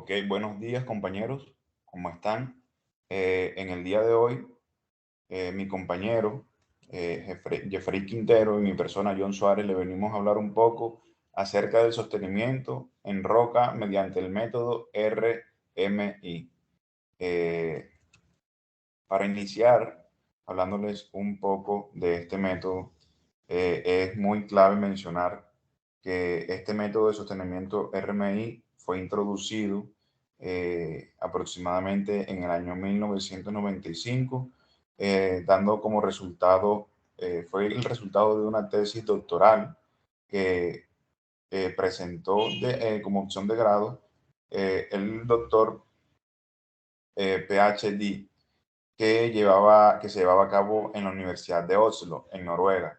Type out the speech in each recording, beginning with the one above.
Ok, buenos días compañeros, ¿cómo están? En el día de hoy, mi compañero Jeffrey Quintero y mi persona John Suárez le venimos a hablar un poco acerca del sostenimiento en roca mediante el método RMI. Eh, para iniciar, hablándoles un poco de este método, es muy clave mencionar que este método de sostenimiento RMI fue introducido aproximadamente en el año 1995, dando como resultado, fue el resultado de una tesis doctoral que presentó como opción de grado el doctor PhD que se llevaba a cabo en la Universidad de Oslo, en Noruega.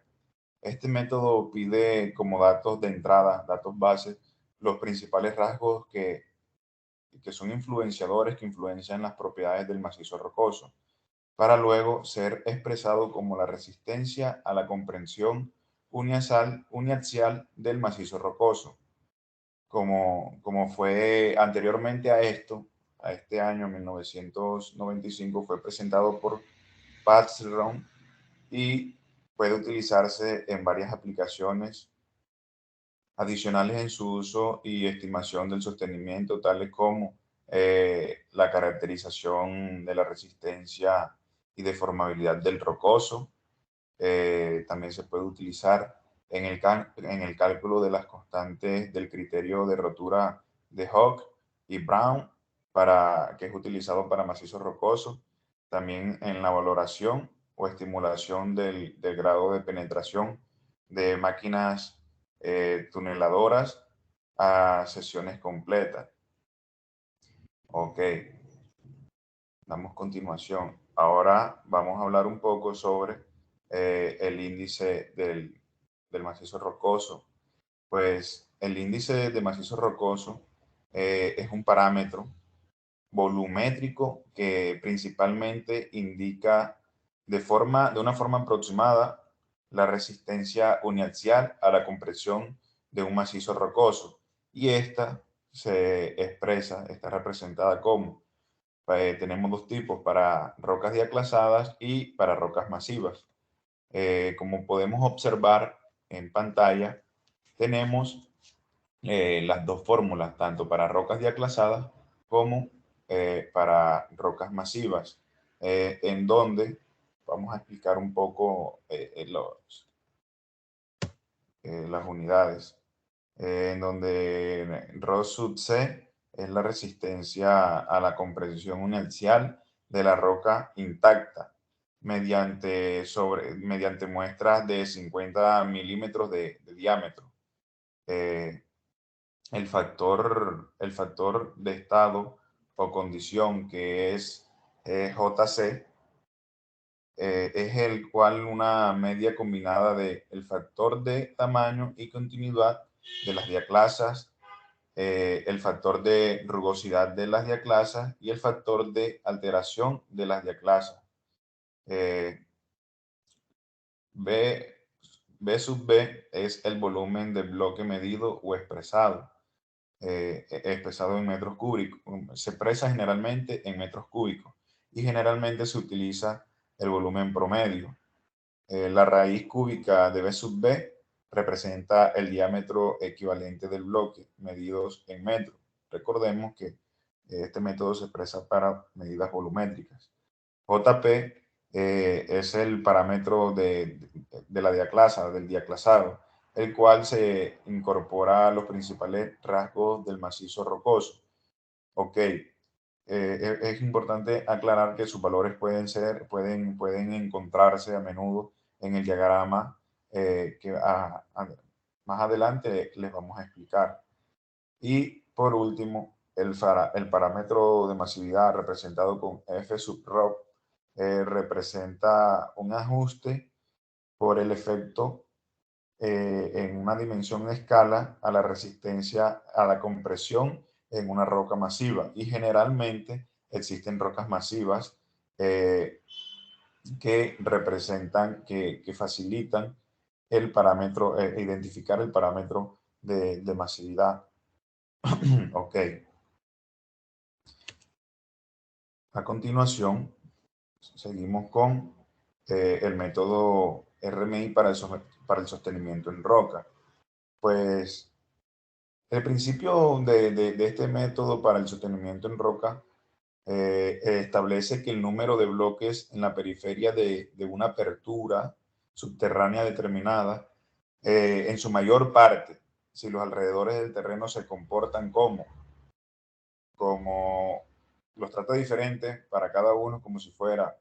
Este método pide como datos de entrada, datos bases, los principales rasgos que son influenciadores, que influencian las propiedades del macizo rocoso, para luego ser expresado como la resistencia a la comprensión uniaxial del macizo rocoso. Como fue anteriormente a esto, a este año 1995, fue presentado por Patron y puede utilizarse en varias aplicaciones adicionales en su uso y estimación del sostenimiento, tales como la caracterización de la resistencia y deformabilidad del rocoso. También se puede utilizar en el cálculo de las constantes del criterio de rotura de Hooke y Brown, que es utilizado para macizos rocosos. También en la valoración o estimulación del grado de penetración de máquinas tuneladoras a sesiones completas. Ok, damos continuación. Ahora vamos a hablar un poco sobre el índice del macizo rocoso. Pues el índice de macizo rocoso es un parámetro volumétrico que principalmente indica de una forma aproximada la resistencia uniaxial a la compresión de un macizo rocoso. Y esta está representada como tenemos dos tipos, para rocas diaclasadas y para rocas masivas. Como podemos observar en pantalla, tenemos las dos fórmulas, tanto para rocas diaclasadas como para rocas masivas, en donde vamos a explicar un poco las unidades, en donde Rho sub C es la resistencia a la compresión inercial de la roca intacta mediante muestras de 50 milímetros de diámetro. Eh, el factor de estado o condición que es JC es el cual una media combinada de el factor de tamaño y continuidad de las diaclasas, el factor de rugosidad de las diaclasas y el factor de alteración de las diaclasas. Eh, B, B sub B es el volumen del bloque medido o expresado. Expresado en metros cúbicos. Se expresa generalmente en metros cúbicos y generalmente se utiliza el volumen promedio. La raíz cúbica de B sub B representa el diámetro equivalente del bloque, medidos en metros. Recordemos que este método se expresa para medidas volumétricas. JP es el parámetro de la diaclasa, del diaclasado, el cual se incorpora a los principales rasgos del macizo rocoso. Ok, es importante aclarar que sus valores pueden encontrarse a menudo en el diagrama más adelante les vamos a explicar. Y por último, el parámetro de masividad representado con F sub ρ representa un ajuste por el efecto en una dimensión de escala a la resistencia a la compresión en una roca masiva. Y generalmente existen rocas masivas eh, que facilitan el parámetro, identificar el parámetro de masividad. Ok. A continuación, seguimos con el método RMI para el sostenimiento en roca. Pues el principio de este método para el sostenimiento en roca establece que el número de bloques en la periferia de una apertura subterránea determinada, en su mayor parte, si los alrededores del terreno se comportan como los trata diferentes para cada uno, como si fuera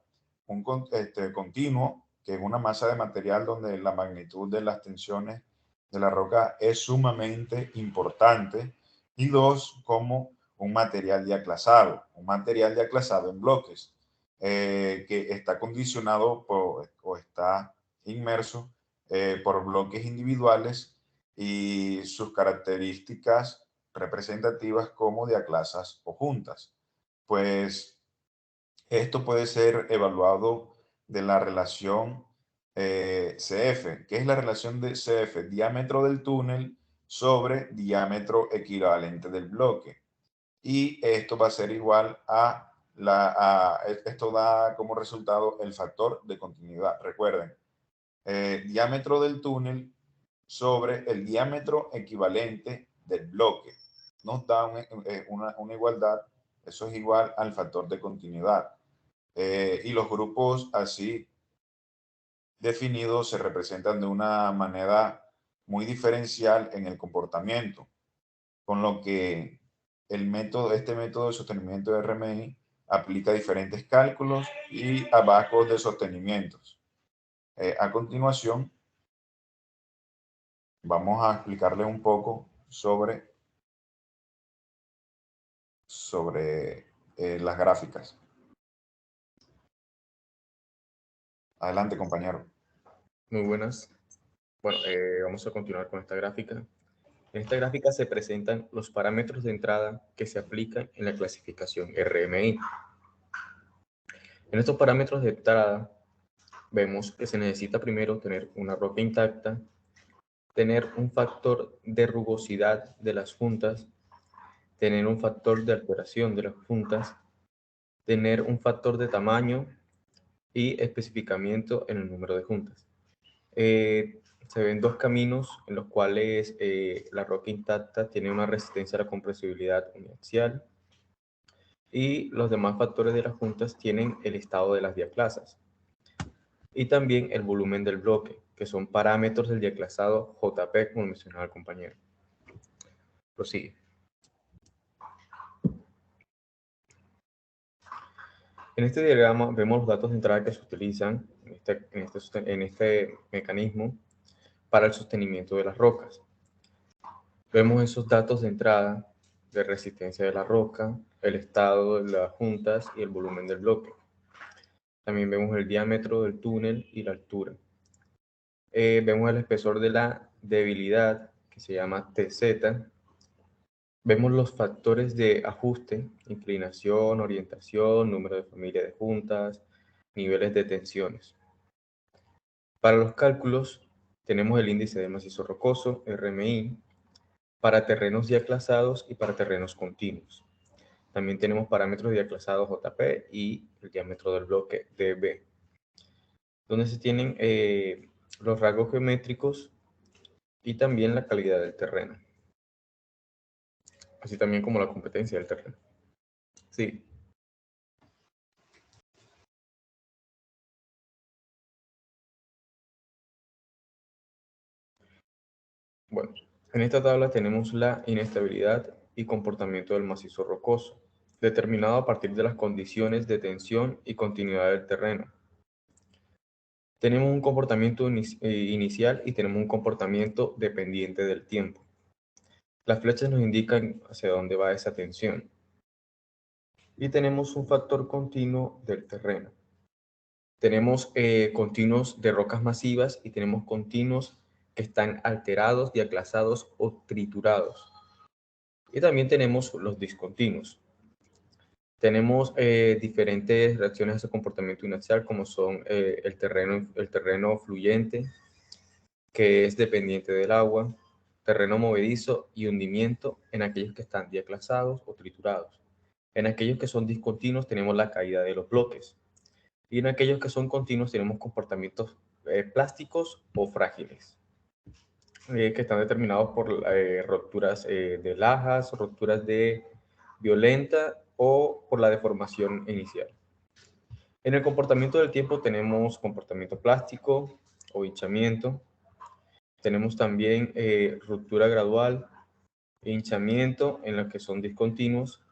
un continuo, que es una masa de material donde la magnitud de las tensiones de la roca es sumamente importante, y dos, como un material diaclasado en bloques, que está condicionado o está inmerso por bloques individuales y sus características representativas como diaclasas o juntas. Pues esto puede ser evaluado de la relación CF. ¿Qué es la relación de CF? Diámetro del túnel sobre diámetro equivalente del bloque. Y esto va a ser igual esto da como resultado el factor de continuidad. Recuerden, diámetro del túnel sobre el diámetro equivalente del bloque. Nos da una igualdad, eso es igual al factor de continuidad. Y los grupos así definidos se representan de una manera muy diferencial en el comportamiento, con lo que este método de sostenimiento de RMI aplica diferentes cálculos y abacos de sostenimientos. A continuación, vamos a explicarles un poco sobre las gráficas. Adelante, compañero. Muy buenas. Bueno, vamos a continuar con esta gráfica. En esta gráfica se presentan los parámetros de entrada que se aplican en la clasificación RMI. En estos parámetros de entrada vemos que se necesita primero tener una roca intacta, tener un factor de rugosidad de las juntas, tener un factor de alteración de las juntas, tener un factor de tamaño y especificamiento en el número de juntas. Se ven dos caminos en los cuales la roca intacta tiene una resistencia a la compresibilidad uniaxial y los demás factores de las juntas tienen el estado de las diaclasas y también el volumen del bloque, que son parámetros del diaclasado JP, como mencionaba el compañero. Prosigue. En este diagrama vemos los datos de entrada que se utilizan en este mecanismo para el sostenimiento de las rocas. Vemos esos datos de entrada de resistencia de la roca, el estado de las juntas y el volumen del bloque. También vemos el diámetro del túnel y la altura. Vemos el espesor de la debilidad, que se llama TZ. Vemos los factores de ajuste, inclinación, orientación, número de familia de juntas, niveles de tensiones. Para los cálculos tenemos el índice de macizo rocoso, RMI, para terrenos diaclasados y para terrenos continuos. También tenemos parámetros diaclasados JP y el diámetro del bloque DB, donde se tienen los rasgos geométricos y también la calidad del terreno, así también como la competencia del terreno. Sí. Bueno, en esta tabla tenemos la inestabilidad y comportamiento del macizo rocoso, determinado a partir de las condiciones de tensión y continuidad del terreno. Tenemos un comportamiento inicial y tenemos un comportamiento dependiente del tiempo. Las flechas nos indican hacia dónde va esa tensión. Y tenemos un factor continuo del terreno. Tenemos continuos de rocas masivas y tenemos continuos que están alterados, diaclasados o triturados. Y también tenemos los discontinuos. Tenemos diferentes reacciones a ese comportamiento inercial, como son el terreno fluyente, que es dependiente del agua, terreno movedizo y hundimiento en aquellos que están diaclasados o triturados. En aquellos que son discontinuos tenemos la caída de los bloques. Y en aquellos que son continuos tenemos comportamientos plásticos o frágiles, que están determinados por rupturas de lajas, rupturas de violenta o por la deformación inicial. En el comportamiento del tiempo tenemos comportamiento plástico o hinchamiento. Tenemos también ruptura gradual, hinchamiento en los que son discontinuos,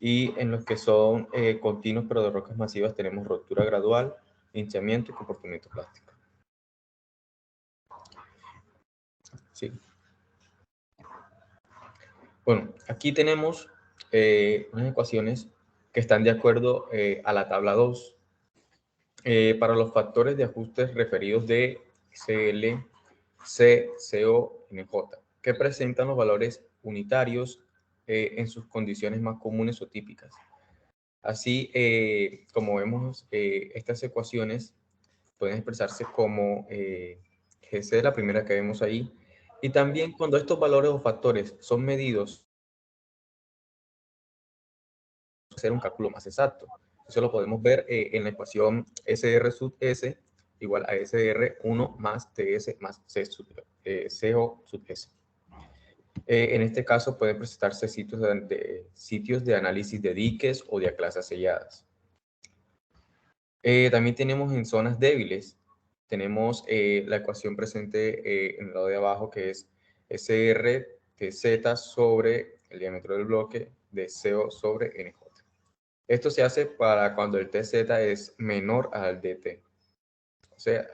y en los que son continuos pero de rocas masivas tenemos ruptura gradual, hinchamiento y comportamiento plástico. Sí. Bueno, aquí tenemos unas ecuaciones que están de acuerdo a la tabla 2 para los factores de ajustes referidos de CL, C, CO, NJ, que presentan los valores unitarios en sus condiciones más comunes o típicas. Así, como vemos, estas ecuaciones pueden expresarse como GC, la primera que vemos ahí, y también cuando estos valores o factores son medidos, hacer un cálculo más exacto. Eso lo podemos ver en la ecuación SR sub S igual a SR1 más TS más CO sub S. En este caso pueden presentarse sitios de análisis de diques o de clasas selladas. También tenemos en zonas débiles, tenemos la ecuación presente en el lado de abajo que es SR de Z sobre el diámetro del bloque de CO sobre NJ. Esto se hace para cuando el TZ es menor al DT, o sea,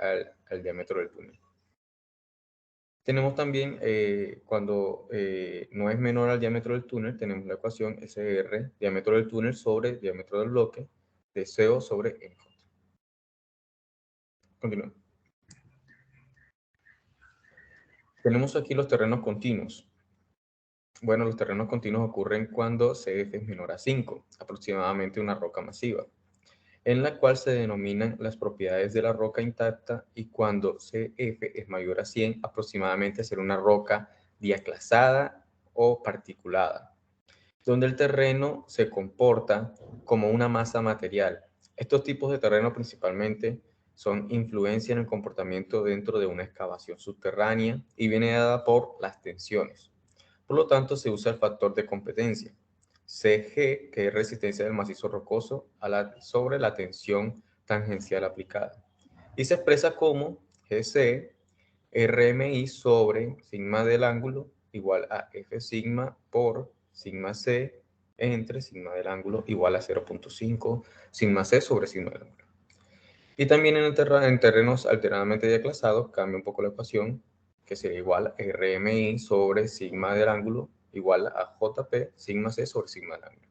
al diámetro del túnel. Tenemos también, cuando no es menor al diámetro del túnel, tenemos la ecuación SR, diámetro del túnel sobre diámetro del bloque, de CO sobre NJ. Continuamos. Tenemos aquí los terrenos continuos. Bueno, los terrenos continuos ocurren cuando CF es menor a 5, aproximadamente una roca masiva, en la cual se denominan las propiedades de la roca intacta, y cuando CF es mayor a 100, aproximadamente será una roca diaclasada o particulada, donde el terreno se comporta como una masa material. Estos tipos de terreno principalmente son influencia en el comportamiento dentro de una excavación subterránea y viene dada por las tensiones. Por lo tanto, se usa el factor de competencia, CG, que es resistencia del macizo rocoso sobre la tensión tangencial aplicada. Y se expresa como GC RMI sobre sigma del ángulo igual a F sigma por sigma C entre sigma del ángulo igual a 0.5 sigma C sobre sigma del ángulo. Y también en terrenos alternadamente diaclasados cambia un poco la ecuación, que sería igual a RMI sobre sigma del ángulo igual a JP sigma C sobre sigma del ángulo.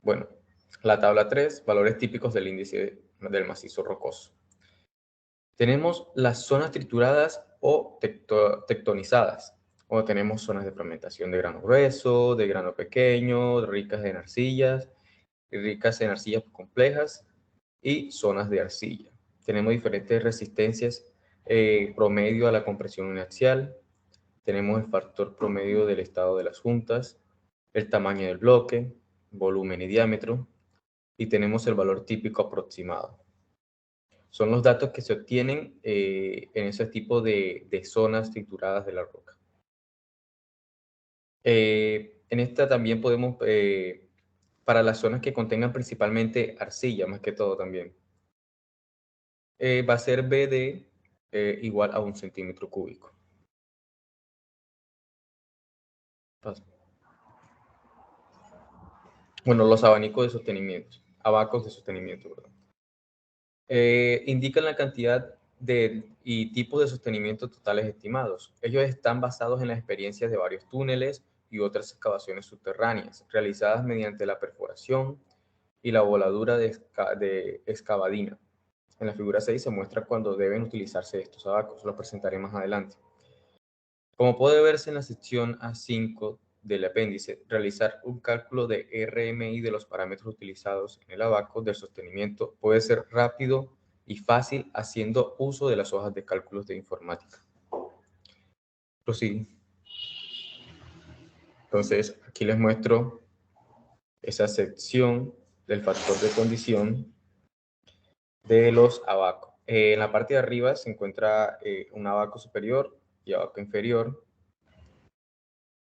Bueno, la tabla 3, valores típicos del índice del macizo rocoso. Tenemos las zonas trituradas o tectonizadas, o tenemos zonas de fragmentación de grano grueso, de grano pequeño, ricas en arcillas complejas y zonas de arcilla. Tenemos diferentes resistencias promedio a la compresión inercial. Tenemos el factor promedio del estado de las juntas, el tamaño del bloque, volumen y diámetro, y tenemos el valor típico aproximado. Son los datos que se obtienen en ese tipo de zonas trituradas de la roca. En esta también podemos, para las zonas que contengan principalmente arcilla, más que todo también, va a ser BD igual a 1 centímetro cúbico. Paso. Bueno, los abanicos de sostenimiento, abacos de sostenimiento, ¿verdad? Indican la cantidad y tipos de sostenimiento totales estimados. Ellos están basados en las experiencias de varios túneles y otras excavaciones subterráneas, realizadas mediante la perforación y la voladura de excavadina. En la figura 6 se muestra cuando deben utilizarse estos abacos, lo presentaré más adelante. Como puede verse en la sección A5 del apéndice, realizar un cálculo de RMI de los parámetros utilizados en el abaco del sostenimiento puede ser rápido y fácil haciendo uso de las hojas de cálculos de informática. Prosigue. Entonces, aquí les muestro esa sección del factor de condición de los abacos. En la parte de arriba se encuentra un abaco superior y abaco inferior,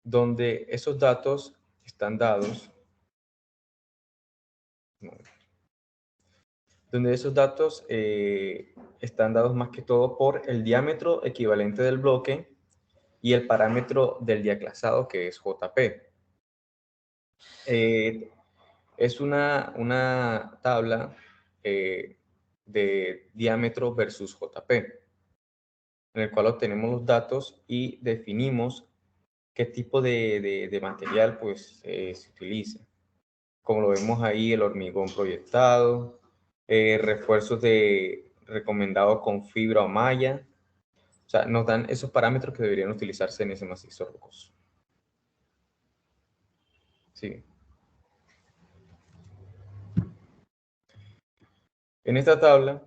donde esos datos están dados, están dados más que todo por el diámetro equivalente del bloque y el parámetro del diaclasado, que es JP. Es una tabla de diámetro versus JP, en el cual obtenemos los datos y definimos qué tipo de material pues, se utiliza. Como lo vemos ahí, el hormigón proyectado, refuerzos recomendados con fibra o malla. O sea, nos dan esos parámetros que deberían utilizarse en ese macizo rocoso. Sí. En esta tabla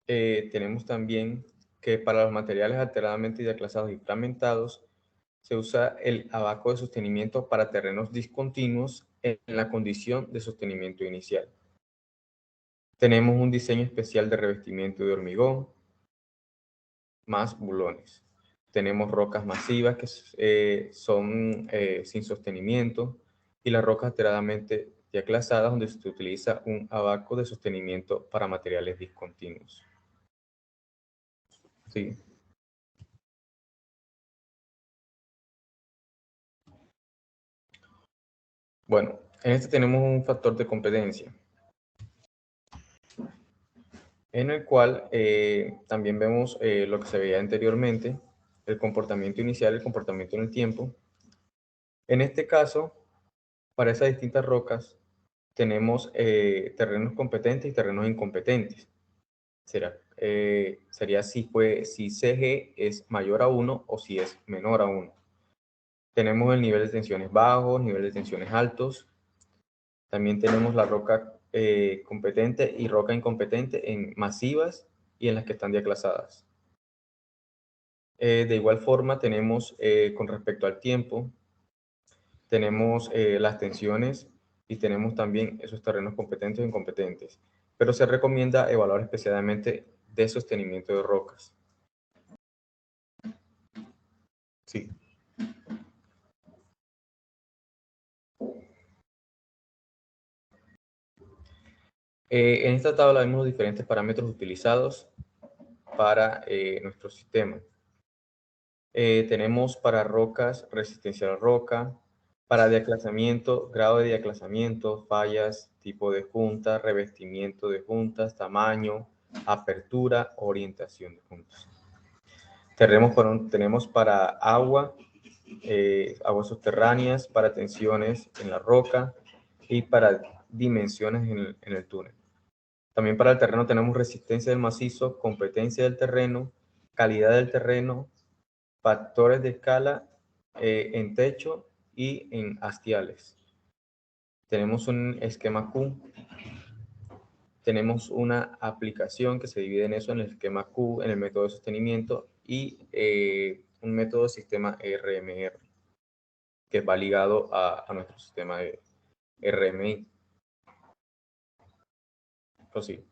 tenemos también que para los materiales alteradamente diaclasados y fragmentados se usa el abaco de sostenimiento para terrenos discontinuos en la condición de sostenimiento inicial. Tenemos un diseño especial de revestimiento de hormigón más bulones. Tenemos rocas masivas que son sin sostenimiento y las rocas alteradamente diaclasadas donde se utiliza un abaco de sostenimiento para materiales discontinuos. Sí. Bueno, en este tenemos un factor de competencia, en el cual también vemos lo que se veía anteriormente, el comportamiento inicial, el comportamiento en el tiempo. En este caso, para esas distintas rocas, tenemos terrenos competentes y terrenos incompetentes. Sería si CG es mayor a 1 o si es menor a 1. Tenemos el nivel de tensiones bajos, nivel de tensiones altos. También tenemos la roca competente y roca incompetente en masivas y en las que están diaclasadas. De igual forma, tenemos con respecto al tiempo, tenemos las tensiones y tenemos también esos terrenos competentes e incompetentes. Pero se recomienda evaluar especialmente de sostenimiento de rocas. Sí. En esta tabla vemos los diferentes parámetros utilizados para nuestro sistema. Tenemos para rocas, resistencia a la roca, para diaclasamiento, grado de diaclasamiento, fallas, tipo de junta, revestimiento de juntas, tamaño, apertura, orientación de juntas. Tenemos para agua, aguas subterráneas, para tensiones en la roca y para dimensiones en el túnel. También para el terreno tenemos resistencia del macizo, competencia del terreno, calidad del terreno, factores de escala en techo y en hastiales. Tenemos un esquema Q. Tenemos una aplicación que se divide en eso, en el esquema Q, en el método de sostenimiento y un método de sistema RMR, que va ligado a nuestro sistema de RMI. Pues sí.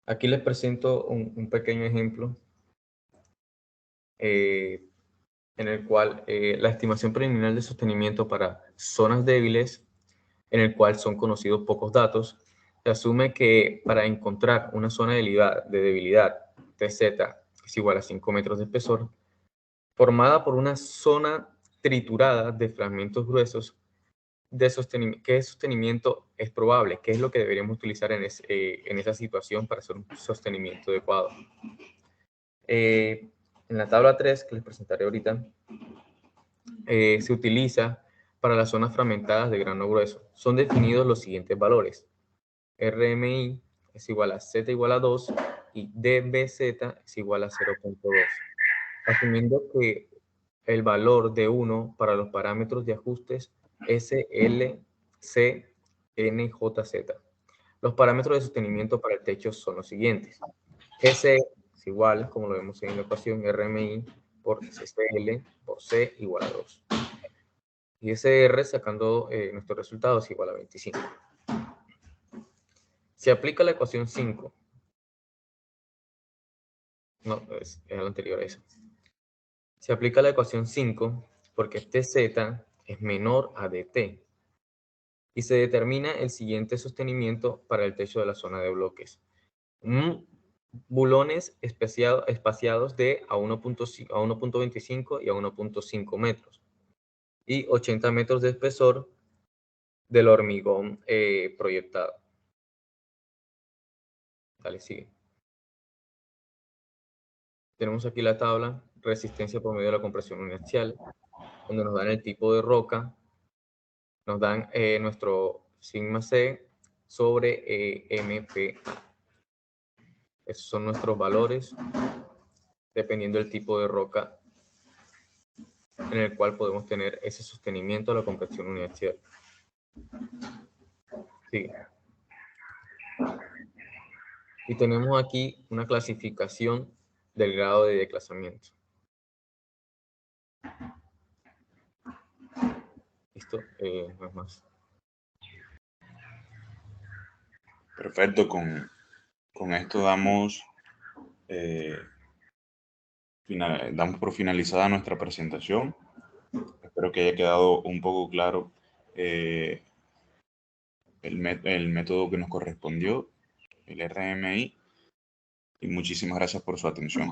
Aquí les presento un pequeño ejemplo en el cual la estimación preliminar de sostenimiento para zonas débiles, en el cual son conocidos pocos datos, se asume que para encontrar una zona de debilidad TZ es igual a 5 metros de espesor, formada por una zona triturada de fragmentos gruesos, ¿qué sostenimiento es probable? ¿Qué es lo que deberíamos utilizar en esa situación para hacer un sostenimiento adecuado? En la tabla 3, que les presentaré ahorita, se utiliza para las zonas fragmentadas de grano grueso. Son definidos los siguientes valores. RMI es igual a Z igual a 2 y DBZ es igual a 0.2. Asumiendo que el valor de 1 para los parámetros de ajustes SLCNJZ. Los parámetros de sostenimiento para el techo son los siguientes. S es igual, como lo vemos en la ecuación, RMI por SL por C igual a 2. Y SR, sacando nuestro resultado, es igual a 25. Se aplica la ecuación 5. No, es la anterior a eso. Se aplica la ecuación 5 porque TZ es menor a DT. Y se determina el siguiente sostenimiento para el techo de la zona de bloques. Bulones espaciados de a 1.25 y a 1.5 metros. Y 80 metros de espesor del hormigón proyectado. Dale, sigue. Tenemos aquí la tabla, resistencia por medio de la compresión inercial, donde nos dan el tipo de roca, nos dan nuestro sigma C sobre MPA. Esos son nuestros valores, dependiendo del tipo de roca en el cual podemos tener ese sostenimiento a la compresión inercial. Sí. Y tenemos aquí una clasificación del grado de declasamiento. ¿Listo? No es más. Perfecto, con esto damos por finalizada nuestra presentación. Espero que haya quedado un poco claro el método que nos correspondió, el RMI, y muchísimas gracias por su atención.